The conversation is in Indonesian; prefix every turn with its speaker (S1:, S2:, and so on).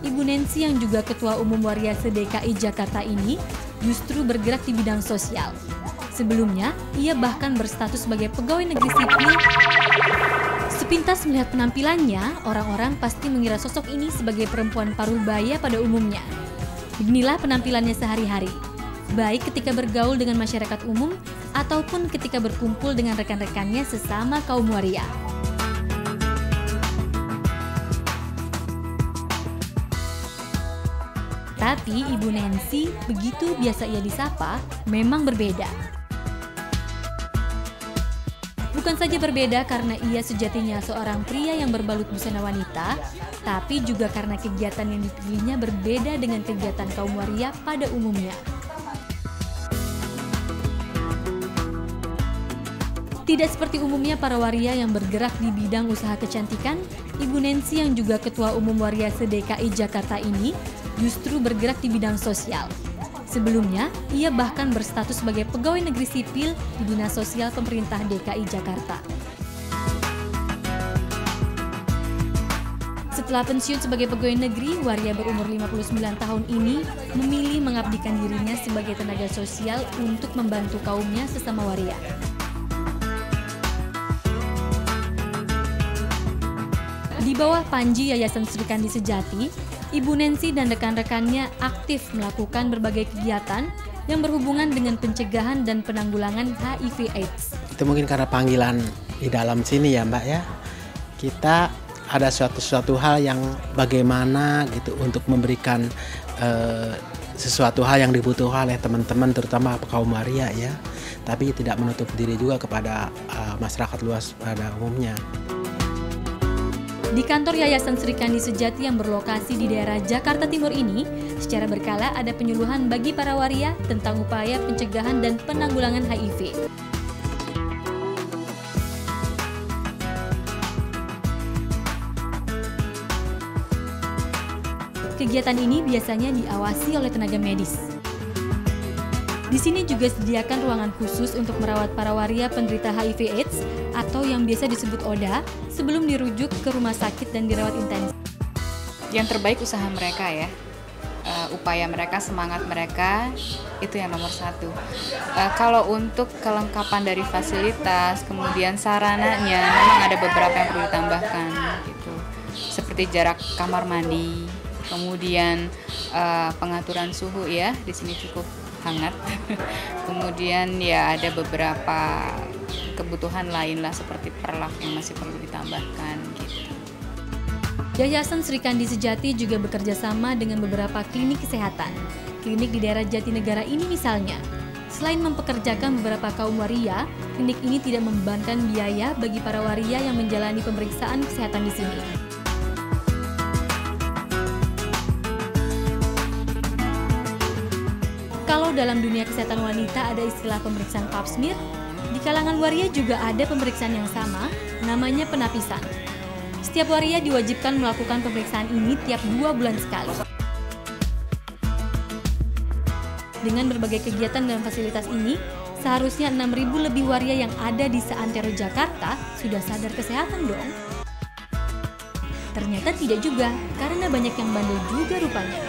S1: Ibu Nancy yang juga Ketua Umum Waria se-DKI Jakarta ini justru bergerak di bidang sosial. Sebelumnya, ia bahkan berstatus sebagai pegawai negeri sipil. Sepintas melihat penampilannya, orang-orang pasti mengira sosok ini sebagai perempuan paruh baya pada umumnya. Beginilah penampilannya sehari-hari, baik ketika bergaul dengan masyarakat umum ataupun ketika berkumpul dengan rekan-rekannya sesama kaum waria. Tapi Ibu Nancy, begitu biasa ia disapa, memang berbeda. Bukan saja berbeda karena ia sejatinya seorang pria yang berbalut busana wanita, tapi juga karena kegiatan yang dipilihnya berbeda dengan kegiatan kaum waria pada umumnya. Tidak seperti umumnya para waria yang bergerak di bidang usaha kecantikan, Ibu Nancy yang juga Ketua Umum Waria se-DKI Jakarta ini justru bergerak di bidang sosial. Sebelumnya, ia bahkan berstatus sebagai pegawai negeri sipil di Dinas Sosial Pemerintah DKI Jakarta. Setelah pensiun sebagai pegawai negeri, waria berumur 59 tahun ini memilih mengabdikan dirinya sebagai tenaga sosial untuk membantu kaumnya sesama waria. Di bawah panji Yayasan Sri Kandi Sejati, Ibu Nancy dan rekan-rekannya aktif melakukan berbagai kegiatan yang berhubungan dengan pencegahan dan penanggulangan HIV/AIDS.
S2: Itu mungkin karena panggilan di dalam sini ya Mbak ya. Kita ada suatu hal yang bagaimana gitu untuk memberikan sesuatu hal yang dibutuhkan oleh teman-teman terutama kaum waria ya. Tapi tidak menutup diri juga kepada masyarakat luas pada umumnya.
S1: Di kantor Yayasan Sri Kandi Sejati yang berlokasi di daerah Jakarta Timur ini, secara berkala ada penyuluhan bagi para waria tentang upaya pencegahan dan penanggulangan HIV. Kegiatan ini biasanya diawasi oleh tenaga medis. Di sini juga disediakan ruangan khusus untuk merawat para waria penderita HIV/AIDS atau yang biasa disebut ODA sebelum dirujuk ke rumah sakit dan dirawat intensif.
S3: Yang terbaik usaha mereka ya, upaya mereka, semangat mereka itu yang nomor satu. Kalau untuk kelengkapan dari fasilitas, kemudian sarananya memang ada beberapa yang perlu ditambahkan gitu. Seperti jarak kamar mandi, kemudian pengaturan suhu ya, di sini cukup hangat. Kemudian ya ada beberapa kebutuhan lain lah seperti perlak yang masih perlu ditambahkan gitu.
S1: Yayasan Sri Kandi Sejati juga bekerja sama dengan beberapa klinik kesehatan. Klinik di daerah Jatinegara ini misalnya. Selain mempekerjakan beberapa kaum waria, klinik ini tidak membebankan biaya bagi para waria yang menjalani pemeriksaan kesehatan di sini. Kalau dalam dunia kesehatan wanita ada istilah pemeriksaan pap smear, di kalangan waria juga ada pemeriksaan yang sama, namanya penapisan. Setiap waria diwajibkan melakukan pemeriksaan ini tiap 2 bulan sekali. Dengan berbagai kegiatan dan fasilitas ini, seharusnya 6.000 lebih waria yang ada di seantero Jakarta sudah sadar kesehatan dong. Ternyata tidak juga, karena banyak yang bandel juga rupanya.